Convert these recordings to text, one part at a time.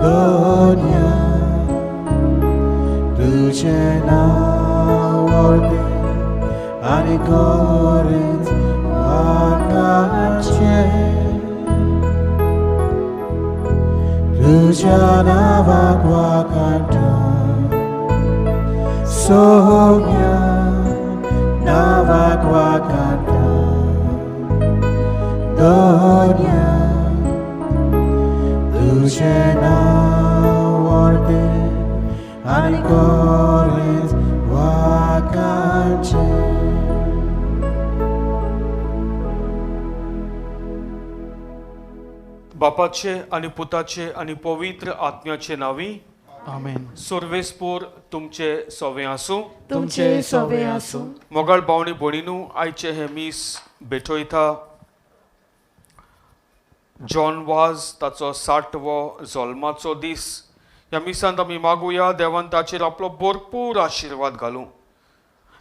दोन्या तुझे नाव व्हरते आनी गरज वाकाचे तुझ्या नावाक वाकाटा सोम्या नावाक वाकाटा दोन्या तुझे नाव व्हरते आनी गरज वाकाचे. बापाचे आणि पुताचे आणि पवित्र आत्म्याचे नावी आमेन. सर्वेस्पोर तुमचे सोवे आसूं. तुमचे सोवे आसूं. मोगाळ भावणी भणीनू आयचे हे मीस भेटयता जॉन वाज ताचो 60वो जल्माचो दीस. ह्या मिसांत आमी मागुया देवान ताचेर आपलो भरपूर आशिर्वाद घालूं.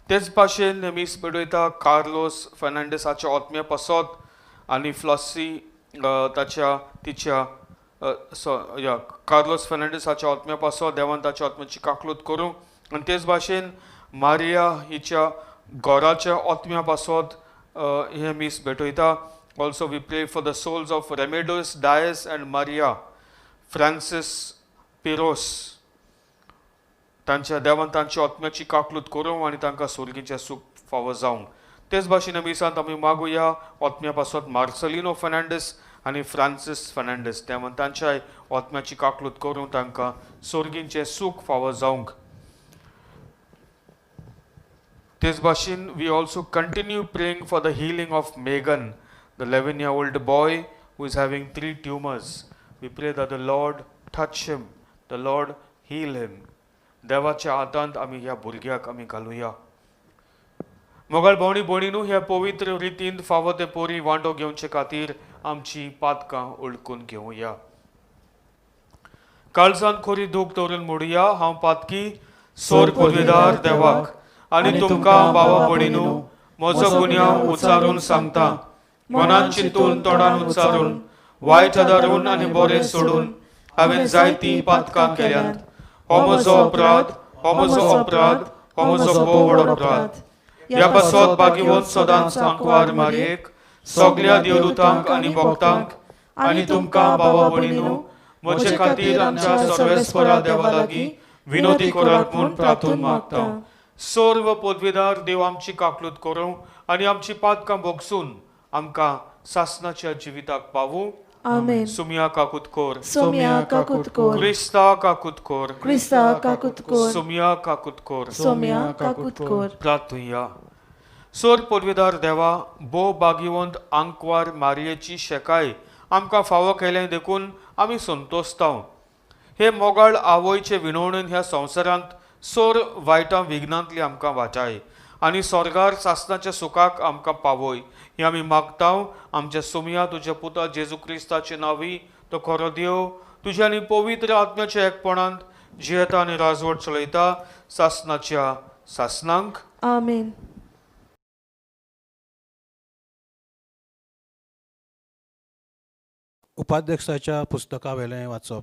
तेच भाशेन हे मीस भेटयता कार्लोस फर्नांडिसाच्या आत्म्या पासत आनी फ्लॉसी तिच्या कार्लोस फर्नांडिसाच्या आत्म्या पासत देवान ताच्या आत्म्याची काकलूत करूं. आनी तेच भाशेन मारिया हिच्या घोराच्या आत्म्या पासत हे मीस भेटयता. Also we pray for the souls of Remedios Dias and Maria Francis Piros. तांच्या देवान तांच्या आत्म्याची काकलूत करूं आनी तांकां सुर्गीचें सूख फावो जावंक. तेच भाशेन मिसांत आमी मागुया आत्म्या पासत मार्सेलिनो फर्नांडीस आनी फ्रांसीस फर्नांडीस देवान तांच्या आत्म्याची काकलूत करूं तांकां सुर्गीचें सूख फावो जावंक. तेच भाशेन we also continue praying for the healing of Megan, the 11-year-old boy who is having 3 tumors. We pray that the Lord touch him, the Lord heal him. देवाच्या हातांत आमी ह्या भुरग्याक आमी घालुया. मोगाळ भावणी भणीनू ह्या पवित्र रितीन फावो ते पोरी वांटो घेवचे खातीर आमची पातकां उडकून घेवया. काळजांत खोरी दूख दवरून म्हणुया, हांव पातकी सोर पदवीदार देवाक आनी तुमकां भावा भणीनू म्हजो गुन्यांव उच्चारून सांगता. मनान चिंतून तोंडान उच्चारून वायट आदारून आनी बरें सोडून हांवें जायतीं पातकां केल्यात. हो म्हजो अपराध, हो म्हजो अपराध, हो म्हजो भोव व्हड अपराध. ह्या पासत भागिवंत सदांच आंकवार मारयेक सगल्या देवदूतांक आनी भक्तांक आनी तुमकां भावा भणीनू म्हजे खातीर आमच्या सर्वेस्परा देवा लागीं विनोदी करात म्हूण प्रार्थून मागता. सर्व पदवीदार देव आमची काकलूत करूं आनी आमची पातकां भोगसून आमकां सासणाच्या जिविताक पावूं. आमेन. सुमिया काकूत कोर, सोम्या काकूत कोर, क्रिस्ता काकूत कोर, क्रिस्ता काकूत कोर, सुमिया काकूत कोर. सोम्या काकूत कोर. प्रार्थुया. सोर पदवीदार देवा, भोव भागिवंत आंकवार मारयेची शेकाय आमकां फावो केलें देखून आमी संतोसतांव. हे मोगाळ आवयचे विणवणेन ह्या संवसारांत सोर वायटां विघ्नांतली आमकां वाटाय आनी स्वर्गार सासणाच्या सुखाक आमकां पावय. हे आमी मागतांव आमच्या सोमिया तुज्या पुता जेजू क्रिस्ताचे नांवी. तो खरो देव तुज्या आनी पवित्र आत्म्याच्या एकपणांत जियेता आनी राजवट चलयता सासणाच्या सासणांक. आमेन. उपाध्यक्षाच्या पुस्तका वेलें वाचप.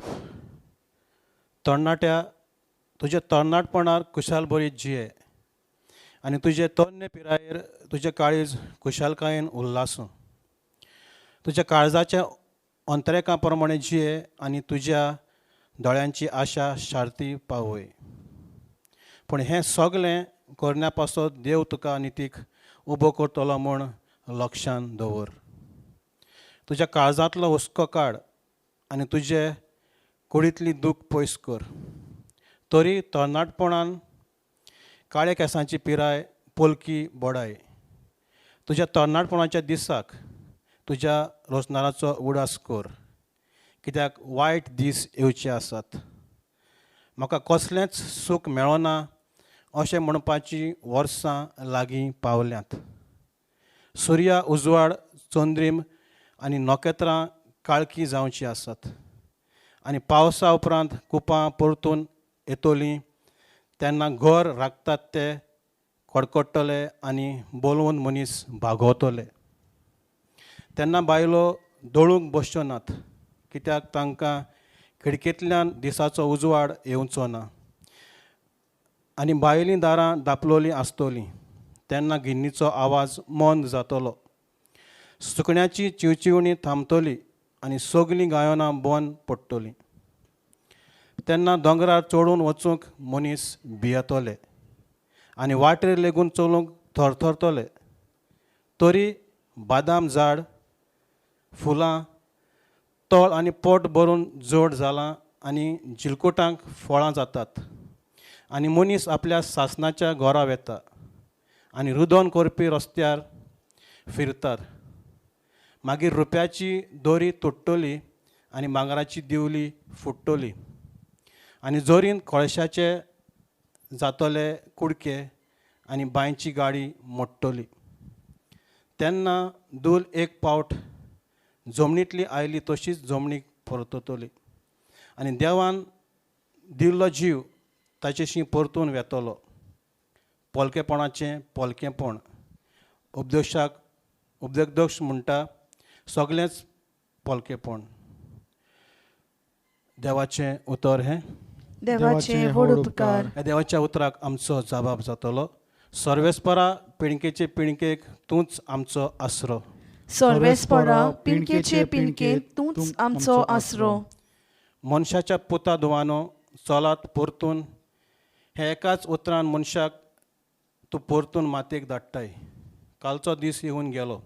तरणाट्या, तुज्या तरणाटपणार कुशाल बरी जिये आनी तुजे तन्य पिरायेर तुजें काळीज कुशालकायेन उल्हासूं. तुज्या काळजाच्या अंतरेका प्रमाणे जिये आनी तुज्या दोळ्यांची आशा शार्ती पावय. पूण हें सगलें करण्या पासत देव तुका नितीक उबो करतलो म्हूण लक्षांत दवर. तुज्या काळजांतलो हुस्को काड आनी तुजे कुडींतली दूख पयस कर. तरी तरणाटपणान काळ्या केंसांची पिराय पोलकी बोडाय. तुज्या तरणाटपणाच्या दिसाक तुज्या रोजनाराचो उडास कर, कित्याक वायट दीस येवचे आसात. म्हाका कसलेंच सूख मेळना अशें म्हणपाची वर्सां लागीं पावल्यांत. सुर्या उजवाड चंद्रीम आनी नखेत्रां काळकी जावची आसात आनी पावसा उपरांत कुपां परतून येतलीं तेन्ना घर राखतात ते कडकडटले आनी बोलवून मनीस भागवतले. तेन्ना बायलो दळूंक बसच्यो नात, कित्याक तांकां खिडकेंतल्यान दिसाचो उजवाड येवचो ना आनी भायलीं दारां धापलोलीं आसतलीं तेन्ना गिन्नीचो आवाज मंद जातलो. सुकण्याची चिवचिवणी थांबतली आनी सगलीं गायोनां बंद पडटलीं. तेन्ना दोंगरार चडून वचूंक मनीस भियेतले आनी वाटेर लेगून चलूंक थरथरतले. तरी बादाम झाड, फुलां, तळ आनी पोट भरून जड जालां आनी जिलकुटांक फळां जातात आनी मनीस आपल्या सासणाच्या घोरा वेता आनी रुदोन करपी रस्त्यार फिरतात. मागीर रुप्याची दोरी तुट्टली आनी भांगराची दिवली फुट्टली आनी जोरीन कळशाचे जातले कुडके आनी बांयची गाडी मोडटली. तेन्ना दूल एक पावट जमनींतली आयली तशीच जमनीक परततली आनी देवान दिल्लो जीव ताचेशी परतून वेतलो. पोलकेपणाचें पोलकेपण. उपदेश म्हणटा सगळेंच पोलकेपण. देवाचें उतर हें. देवाचे व्हड उपकार. ह्या देवाच्या उतराक आमचो जबाब जातलो. सर्वेस्परा पिणकेचे पिणकेक तूंच आमचो आसरो. सर्वेस्परा पिणकेचे पिणके तूंच आमचो आसरो. मनशाच्या पुता धुवानो चलात परतून हे एकाच उतरान मनशाक तूं परतून मातयेक धाडटाय. कालचो दीस येवन गेलो.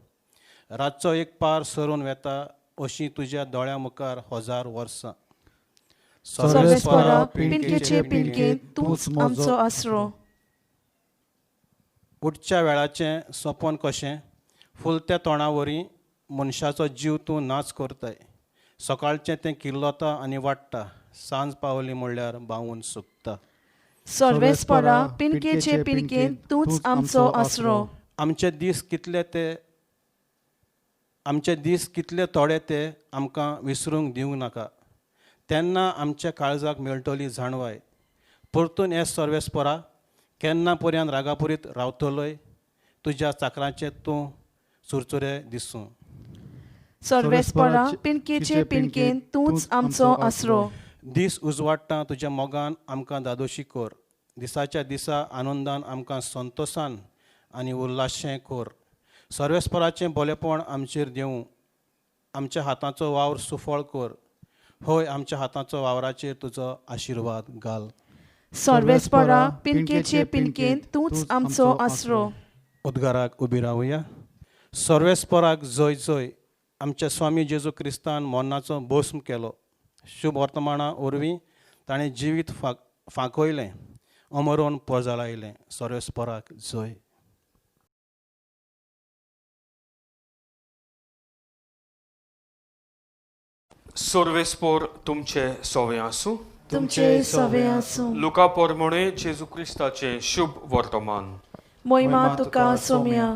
रातचो एक पार सरून वेता अशीं तुज्या दोळ्या मुखार 1000 वर्सां. सर्वेस्परा पिणकेचे पिणके तूंच आमचो आसरो. उठच्या वेळाचें सोंपन कशें फुलत्या तोंडावरी मनशाचो जीव तूं नाच करताय. सकाळचें तें किल्लोता आनी वाडटा. सांज पावली म्हणल्यार भावून सुकता. सर्वेस्परा पिणकेचे पिणके तूंच आमचो आसरो. आमचे दीस कितले थोडे ते आमकां विसरूंक दिवंक नाका. तेन्ना आमच्या काळजाक मेळटली जाणवाय. परतून हे सर्वेस्परा केन्ना पर्यंत रागापुरीत रावतलोय. तुज्या चाकराचें तूं सुरसुरे दिसूं. सर्वेस्परा पिणकेचे पिणके तूंच आमचो आसरो. दीस उजवाडटा तुज्या मोगान आमकां दादोशी कर. दिसाच्या दिसा आनंदान आमकां संतोशान आनी उल्लाशें कर. सर्वेस्पराचें बोलेपण आमचेर देवूं. आमच्या हाताचो वावर सुफळ कर. होय, आमच्या हाताचो वावराचेर तुजो आशिर्वाद घाल. सर्वेस्परा पिणकेचे पिणके तूंच आमचो आसरो. उद्गाराक उबी रावया. सर्वेस्पराक जय जय. आमच्या स्वामी जेजू क्रिस्तान मोन्नाचो भस्म केलो. शुभ वर्तमाना वरवीं ताणें जिवीत फांकयलें, अमरोन पोजालायलें. सर्वेस्पराक जय. सर्वेस्पोर तुमचे सोवे आसूं. तुमचे सवे आसूं. लुका पोरमोणे जेजू क्रिस्ताचे शुभ वर्तमान. मोहिमा तुका सोम्या.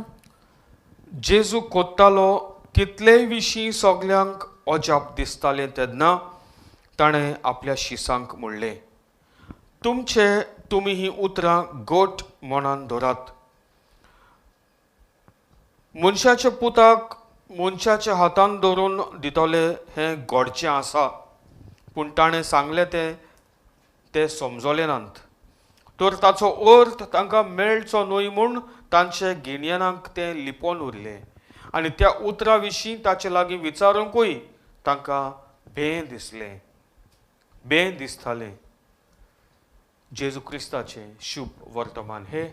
जेजू कोत्तालो कितलेय विशीं सगल्यांक अजाप दिसतालें तेन्ना ताणें आपल्या शिसांक म्हणलें, तुमी ही उतरां गोट मनान धरात. मनशाच्या पुताक मनशाच्या हातान धरून दितले हें घडचें आसा, पूण ताणें सांगलें ते समजलें नात. तर ताचो अर्थ तांकां मेळचो न्हय म्हूण तांचे गिन्यानाक तें लिपोवन उरलें आनी त्या उतरा विशीं ताचे लागीं विचारूंकूय तांकां भें दिसतालें. जेजू क्रिस्ताचें शुभ वर्तमान हे.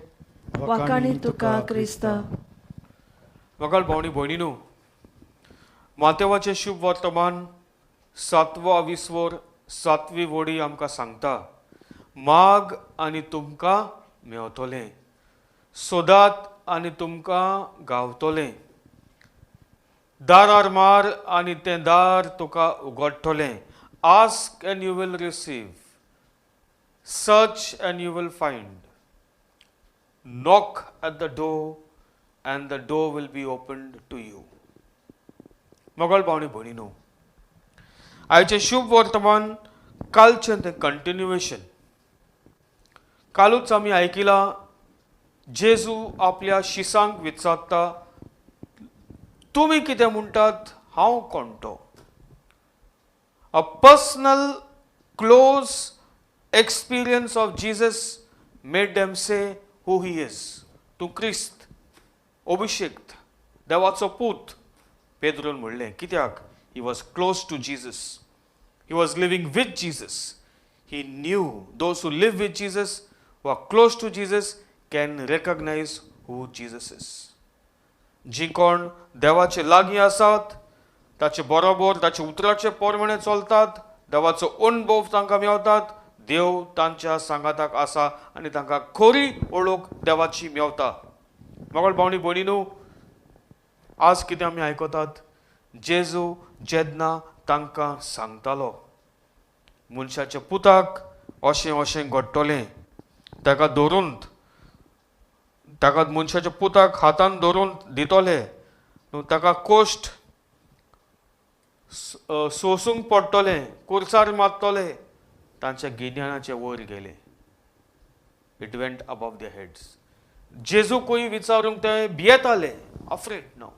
वाकाणी तुका क्रिस्ता. वगाल भावनी भयणीनो, मातेवाचें शुभ वर्तमान 7वा विस्वर 7वी वडी आमकां सांगता, माग आनी तुमकां मेवतलें, सोदात आनी तुमकां गावतलें, दारार मार आनी तें दार तुका उगडटलें. Ask and you will receive, search and you will find, knock at the door and the door will be opened to you. मोगल भावनी भयणीनो, आयचें शुभ वर्तमान कालचें तें कंटिन्युएशन. कालूच आमी आयकिलां जेजू आपल्या शिसांक विचारता, तुमी कितें म्हणटात हांव कोण तो. A personal close experience of Jesus made them say who he is. तू क्रिस्त, अभिषेक्त, देवाचो पूत. पेद्रोन म्हणलें कित्याक? He was close to Jesus. He was living with Jesus. He knew those who live with Jesus, who are close to Jesus, can recognize who Jesus is. जी कोण देवाचे लागीं आसात, ताचे बरोबर ताचे उतराचे पोरमणे चलतात, देवाचो अनुभव तांकां मेवतात, देव तांच्या सांगाताक आसा आनी तांकां खरी ओळख देवाची मेवता. मोगोळ भावनी भयणीनो, आज कितें आमी आयकतात? जेजू जेन्ना तांकां सांगतालो मनशाच्या पुताक अशें अशें घडटलें, ताका धरून ताका मनशाच्या पुताक हातान धरून दितले, ताका कोश्ट सोसूंक पडटलें, कुर्सार मारतले, तांच्या गिन्यानाचे वयर गेले. It went above their heads. जेजूकूय विचारूंक ते भियेताले, अफ्रेड नो.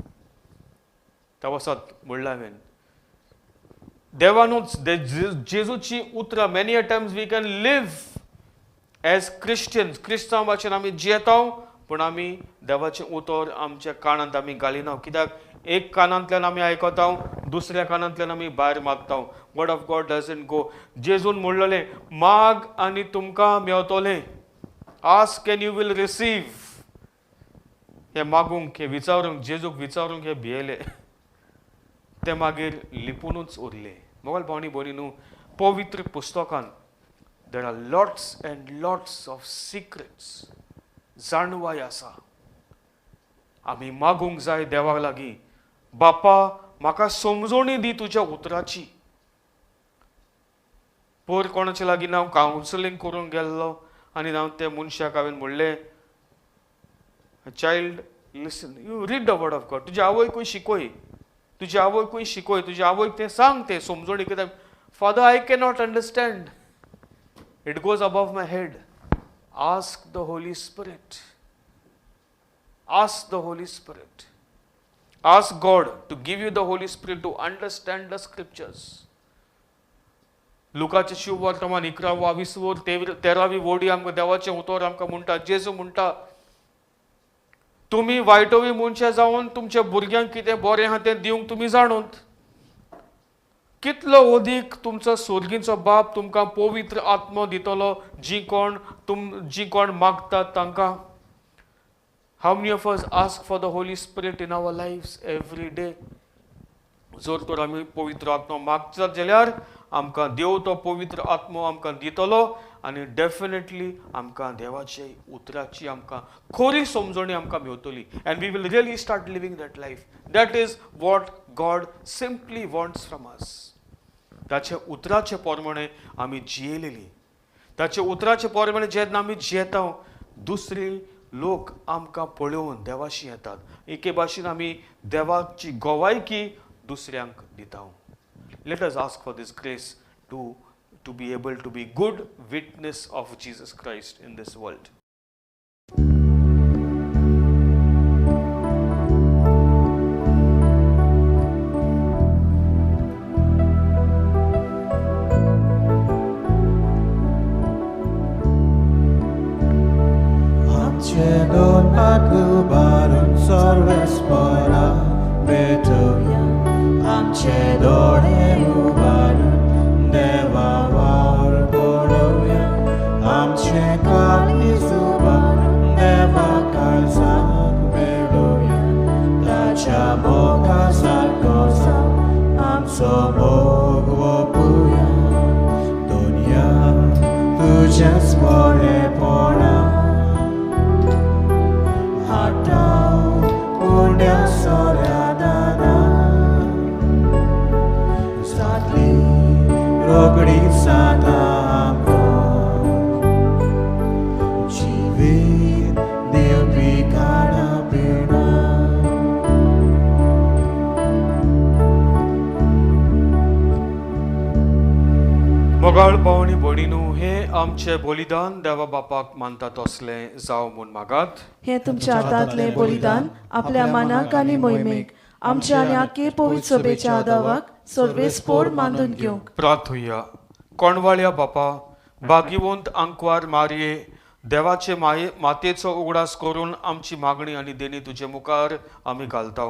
त्या वसात म्हणलें हांवें, देवानूच जेजूची उतरां many a times we can live as Christians, क्रिस्तांव भाशेन आमी जियेता, पूण आमी देवाचें उतर आमच्या कानांत आमी घालिना. कित्याक एक कानांतल्यान आमी आयकता, दुसऱ्या कानांतल्यान आमी भायर मागता. Word of God doesn't go. जेजून म्हणलेलें, माग आनी तुमकां मेवतलें, ask and you will receive. हे मागूंक, हे विचारूंक, जेजूक विचारूंक हे भियेले, ते मागीर लिपूनच उरले. मोगल भावनी भयणीनो, पवित्र पुस्तकांत there are lots and lots of secrets, जाणवाय आसा. आमी मागूंक जाय देवाक लागीं, बापा म्हाका समजोणी दी तुज्या उतराची. पयर कोणाचे लागीं हांव कावन्सिलींग करूंक गेल्लो आनी हांव त्या मनशाक हांवें म्हणलें, child listen, you read the word of God. तुज्या आवयकूय शिकय, तुज्या आवयकूय शिकय, तुज्या आवयक तें सांग, तें समजोणी. कित्याक father I cannot understand, it goes above my head. Ask the Holy Spirit. Ask the Holy Spirit. Ask God to give you the Holy Spirit to understand the scriptures. लुकाचे शिव वर्तमान 11-20 वोडी आमकां देवाचें उतर आमकां म्हणटा. जेजू म्हणटा, तुमी वायटोवी मनशां जावन तुमच्या भुरग्यांक कितें बरें आहा तें दिवंक तुमी जाणूत, कितलो अदीक तुमचो स्वर्गीचो बाप तुमकां पवित्र आत्मो दितलो, जी कोण मागतात तांकां. How many of us ask for the Holy Spirit in our lives every day? जर तर आमी पवित्र आत्मो मागतात जाल्यार आमकां देव तो पवित्र आत्मो आमकां दितलो आनी डेफिनेटली आमकां देवाचे उतराची आमकां खरी समजणी आमकां मेवतली. And we will really start living that life. That is what God simply wants from us. ताचे उतराचे पोरमणे आमी जियेलेली, ताचे उतराचे पोरमणे जेन्ना आमी जियेता, दुसरे लोक आमकां पळोवन देवाशी येतात. एके भाशेन आमी देवाची गोवायकी दुसऱ्यांक दिता. Let us ask for this grace to be able to be good witness of Jesus Christ in this world. Don Akubarun Sarvespara Betuya Amche Dore Ubarun Deva Var Poroya Amche Kalizubarun Deva Kalsak Bedoya Tacha Moka Sarkosa Amso Mogwopuya Dunya Tuja Spore Pora मोगाळ पावणी भयणीनो, हे आमचे बलिदान देवा बापाक मानतात असले जाव म्हूण मागात. हे तुमच्या हातांतले बलिदान आपल्या मानाक आनी मोहिमेक आमच्या आनी आख्खे पवित्र सभेच्या आदावाक सर्वेस्पोर मानून घेवंक. प्रार्थुया. कोणवाळ्या बापा, भाग्यवंत आंकवार मारये, देवाचे मातेचो उगडास करून आमची मागणी आनी देणी तुजे मुखार आमी घालता.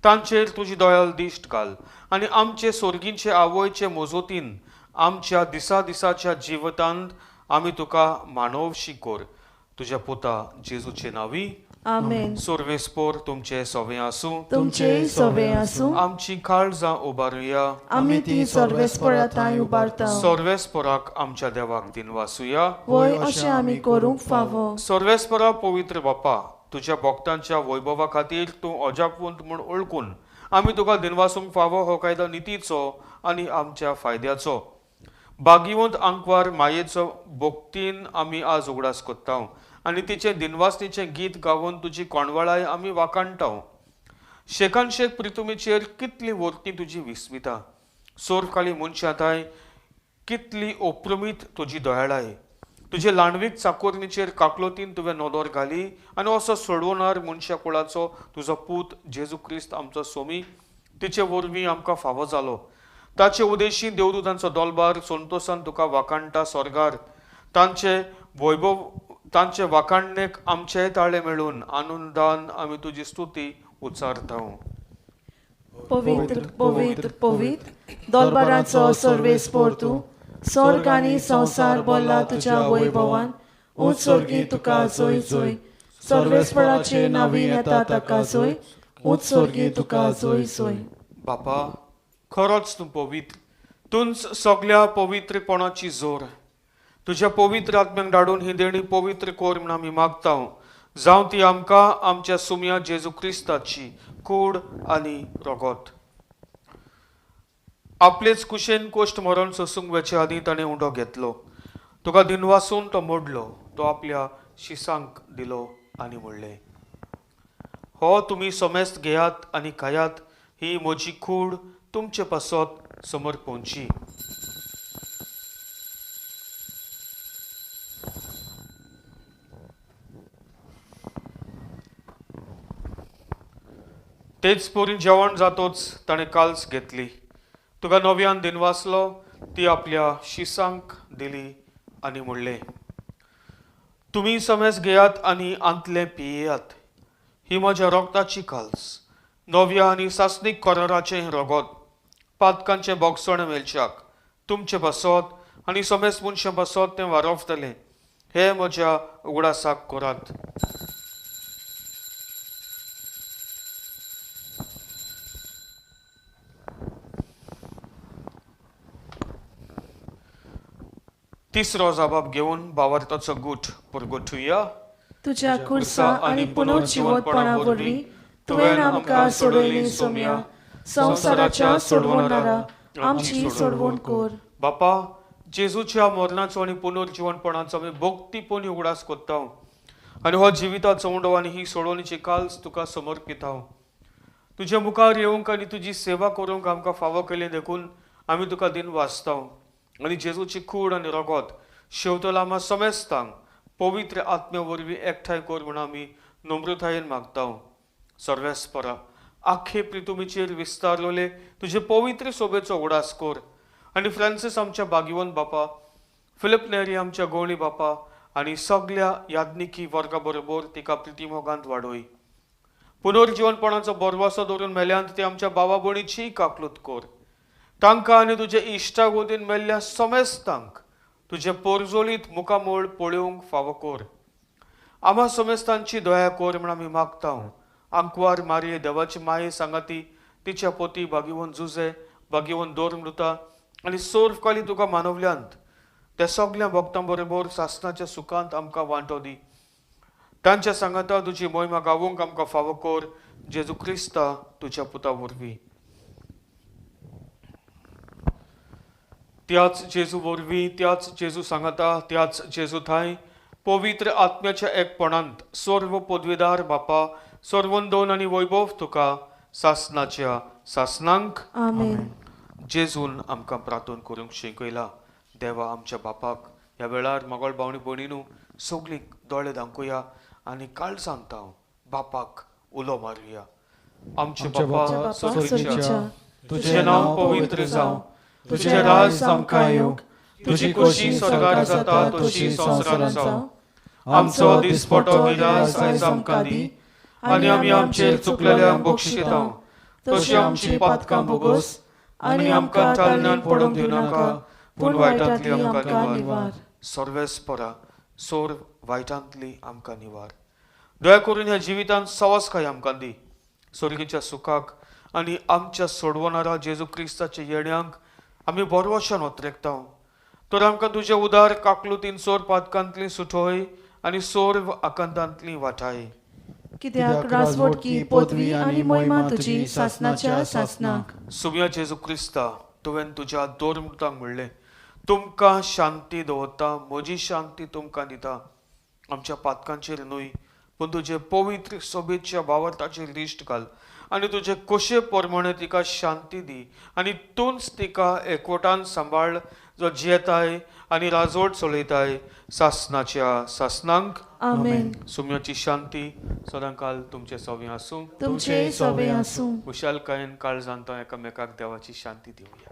तांचेर तुजी दयाल दिश्ट घाल आनी आमचे सोर्गींचे आवयचे मोजोतीन आमच्या दिसाच्या जिवितांत आमी तुका मानवशी कोर. तुज्या पुता जेजूचे नावी आमेन. सोर्वेस्पोर तुमचे सोवे आसूं. तुमचे सोवे आसूं. आमची काळजां उबारुया. आमी ती सर्वेस्पराताय उबारता. सोर्वेस्पोराक आमच्या देवाक दिनवासुया. वय अशें आमी करूंक फावो. सर्वेस्परा पवित्र बाप्पा, तुझ्या भक्तांच्या वैभवा खातीर तूं अजापवंत म्हूण ओळखून आमी तुका दिनवासूंक फावो हो कायदो नितीचो आनी आमच्या फायद्याचो. भाग्यवंत आंकवार मायेचो भोगतीन आमी आज उगडास कोत्ता आनी तिचे दिनवासनीचें गीत गावून तुजी कोणवाळाय आमी वाकाणटा. शेकान शेक प्रितुमेचेर कितली वर्ती तुजी विस्मिता. सोरकाळी मनशांताय कितली ओप्रमीत तुजी दयाळाय. तुजे लांडवीक चाकोरणीचेर काकलोतीन तुवें नदर घाली आनी असो सोडवणार मनशा कुळाचो तुजो पूत जेजू क्रिस्त आमचो सोमी तिचे वरवीं आमकां फावो जालो. ताचे उदेशी देवदूतांचो दोलबार संतोशान तुका वाकाणटा स्वर्गार. तांचे वाकाणणेक आमचेय ताळे मेळून आनंदान आमी तुजी स्तुती उच्चारता. पवित्र पवित्र पवित्र दोलबाराचो सर्वेस्पोर तूं. स्वर्ग आनी संवसार बोल्ला तुज्या वैभवान. उत्सर्गी तुका जोय जोय. सर्वेस्पराचे नावीन येता ताका जोय. उत्सर्गी तुका जोय जोय. बापा, खरोच तूं पवित्र. तूंच सगळ्या पवित्रपणाची जोर. तुज्या पवित्र आत्म्याक धाडून ही देणी पवित्र कोर म्हूण आमी मागता. जावं ती आमकां आमच्या सुम्या जेजू क्रिस्ताची कूड आनी रगत. आपलेच कुशेन कोश्ट मरण सोसूंक वेचे आदी ताणें उंडो घेतलो. तुका दिनवासून तो मोडलो. तो आपल्या शिसांक दिलो आनी म्हणलें, हो तुमी समेस्त घेयात आनी खायात. ही म्हजी कूड तुमचे पासत समर्पणची. तेच पोरी जेवण जातोच ताणें काल्स घेतली. तुका नव्यान दिनवासलो. ती आपल्या शिसांक दिली आनी म्हणलें, तुमी समेज घेयात आनी आंतले पियेयात. ही म्हज्या रोगताची काल्स, नव्या आनी सासनीक कराराचें रगत. पातकांचे बोगसण मेलच्याक तुमचे बसत आनी समेज मनशां बसत तें वारवतलें. हे म्हज्या उगडासाक करात. तिसरो जबाब घेवन भावार्थाचो गूट परगोठुया. तुज्या खुर्सा आनी पुनर्जिवतपणा वरवीं तुवें आमकां सोडयली सोम्या. संवसाराच्या सोडवणारा आमची सोडवण कोर. बापा, जेजूच्या मरणाचो आनी पुनर्जिवनपणाचो आमी भोगतीपणी उगडास कोत्ता आनी हो जिविताचो उंडो आनी ही सोडवणीची काल्स तुका समर्पिता. तुज्या मुखार येवंक आनी तुजी सेवा करूंक आमकां फावो केलें देखून आमी तुका दिन वाचता आनी जेजूची कूड आनी रगत शेवटला आमा समेस्तांक पवित्र आत्म्या वरवीं एकठांय कर म्हूण आमी नम्रतायेन मागता. सर्वेस्परा, आख्खे प्रितुमेचेर विस्तारलोले तुजे पवित्र सोबेचो उगडास कोर आनी फ्रांसीस आमच्या भाग्यवंत बापा, फिलिप नेरी आमच्या गवळी बापा आनी सगळ्या याज्ञिकी वर्गा बरोबर तिका प्रितिमोगांत वाडोय. पुनर्जिवनपणाचो बरवासो धरून मेल्यांत ते आमच्या भावा भयणीची काकलूत कोर. तांकां आनी तुजे इश्टा गोदीन मेल्ल्या समेस्तांक तुजे पोरजोलीत मुखामोळ पळोवंक फावो कोर. आम्हा समेस्तांची दया कोर म्हूण आमी मागता. आंकवार मारये देवाची माये सांगाती, तिच्या पोती भाग्यवंत जुजे, भाग्यवंत दोरमृता आनी सोर्फकाली तुका मानवल्यांत त्या सगळ्या भक्तां बरोबर सासणाच्या सुखांत आमकां वांटो दी. तांच्या सांगाता तुजी मोहिमा गावूंक आमकां फावो कोर. जेजू क्रिस्ता तुज्या पुता वरवीं. त्याच जेजू वरवीं, त्याच जेजू सांगाता, त्याच जेजू थाय पवित्र आत्म्याच्या एकपणांत सर्व पदवीदार बापा, सर्वंदोन आनी वैभव तुका सासणाच्या सासनांक. आमेन. जेजून आमकां प्रार्थना करूंक शिकयला. देवा आमच्या बापाक ह्या वेळार मोगळ भावणी भयणीनू सगळींक दोळे दांकुया आनी काळ सांगता बापाक उलो मारुया. आमचे बापा स्वर्गीच्या, तुझें नांव पवित्र जावं. तुझें राज आमकां येवं. तुजी खोशी स्वर्गार जाता तशी संवसारांत जावं. आमचो दिसपटो गिरास आयज आमकां दी, आनी आमी आमचेर चुकलेल्यांक बक्षिता. तशी आमची पातकां बोगोस, आनी आमकां तालण्यान पडूंक दिव नाका, पूण वायटांतली आमकां निवार. सर्वेस्परा, सोर वायटांतली आमकां निवार. दया करून ह्या जिवितांत सवासकाय आमकां दी. स्वर्गीच्या सुखाक आनी आमच्या सोडवणारा जेजू क्रिस्ताच्या येण्याक आमी बरोवशान वत्रेकता. तर आमकां तुजे उदार काकलुतीन सोर पातकांतली सुटोय आनी सोर आकांतांतली वाटाय. कित्याक राजवटकी पदवी आनी मोहिमा तुजी सासनाच्या सासनाक. सुम्या जेजू क्रिस्ता, तुवें तुज्या दोरमृतांक म्हणलें, तुमकां शांती दवरता, म्हजी शांती तुमकां दिता. आमच्या पातकांचेर न्हय, पूण तुजे पवित्र सोबेच्या भावार्थाचेर दिश्ट घाल, आनी तुजे कोशे प्रमाणे तिका शांती दी, आनी तूंच तिका एकवटान सांबाळ, जो जियेताय आनी राजवट चलयताय सासनाच्या सासनांक. आमेन. सुम्याची शांती सदांकाल तुमचे सवे आसूं. तुमचे सवे आसूं. खुशालकायेन काळजांत एकामेकाक देवाची शांती दिवया.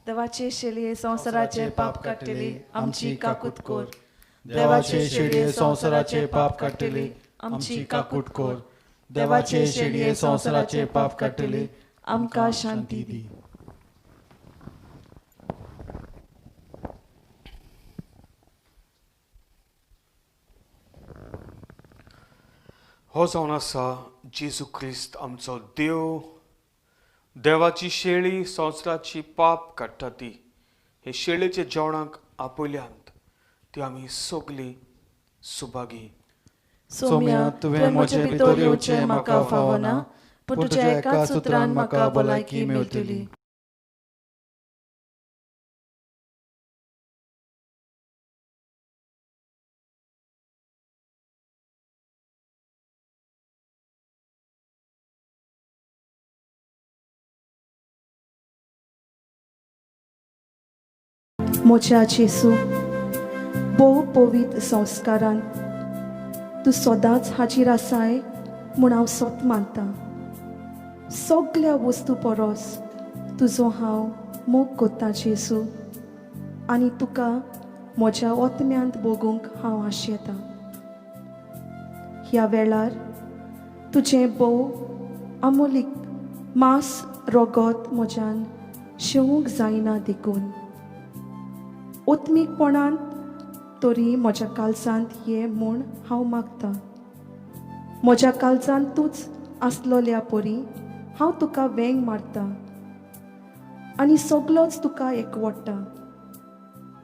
देवाचे शेळये संवसाराचे पाप काडटली आमची काकूट कोर. देवाचे शेळये संवसाराचे पाप काडटली आमची काकूट कोर. देवाचे शेळये संवसाराचे पाप काडटली आमकां शांती दी. हो जावन आसा जेजू क्रिस्त आमचो देव. देवाची शेळी संवसाराची पाप काडटा ती. हे शेळेचे जेवणाक आपयल्यांत ती आमी सगळीं सुभागी. सोम्या, तुवें म्हजे भितर येवचें म्हाका फावना, पूण तुज्या एकाच उतरान म्हाका भलायकी मेळटली. मोच्या जेसू, भोव पवित्र संस्कारान तूं सदांच हाजीर आसाय म्हूण हांव सोत मानता. सगळ्या वस्तू परस तुजो हांव मोग कोत्ता जेसू, आनी तुका म्हज्या ओतम्यांत बोगूंक हांव आशेता. ह्या वेळार तुजें भोव अमोलीक मांस रोगोत म्हज्यान शेवूंक जायना देखून. ओत्मीकपणान तरी म्हज्या काळजांत ये म्हूण हांव मागतां. म्हज्या काळजांत तूंच आसलोल्या परी हांव तुका वेंग मारतां, आनी सगळोच तुका एकवडटा.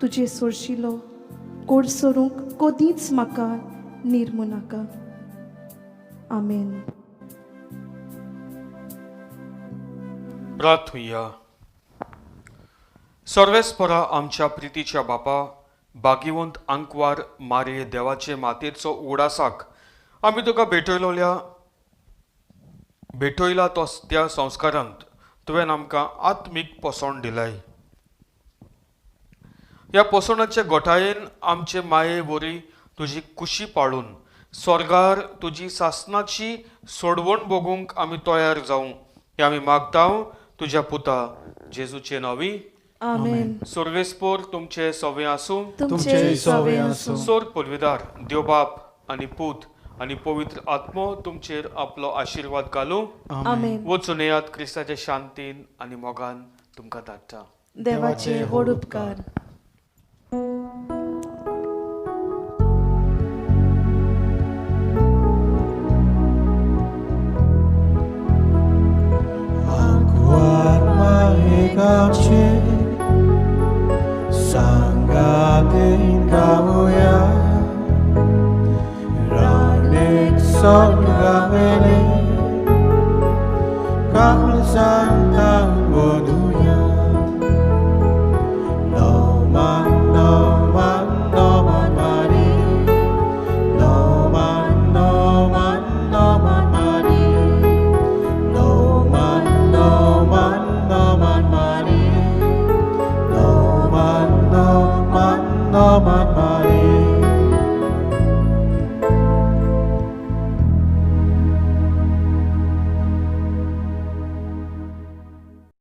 तुजे सोरशिलो कोड सोरूंक कदींच म्हाका निर्मू नाका. आमेन. प्रार्थुया. सर्वेस्परा आमच्या प्रितीच्या बापा, भाग्यवंत आंकवार मारे देवाचे मातेचो उगडासाक आमी तुका भेटयला त्या संस्कारांत तुवें आमकां आत्मीक पोसण दिलाय. ह्या पोसणाच्या गोठायेन आमचे माये वरी तुजी कुशी पाळून स्वर्गार तुजी सासनाची सोडवण भोगूंक आमी तयार जावं हें आमी मागतां तुज्या पुता जेजूचे नांवी. आमेन. सर्वेस्पोर तुमचे सवे आसूं. तुमचे सवे आसूं. सोर पदवीदार देव बाप आनी पूत आनी पवित्र आत्मो तुमचेर आपलो आशिर्वाद घालूं. आमेन. वचून येयात क्रिस्ताच्या शांतीन आनी मोगान तुमकां धाडटा. देवाचे व्हड उपकार. Ancora mai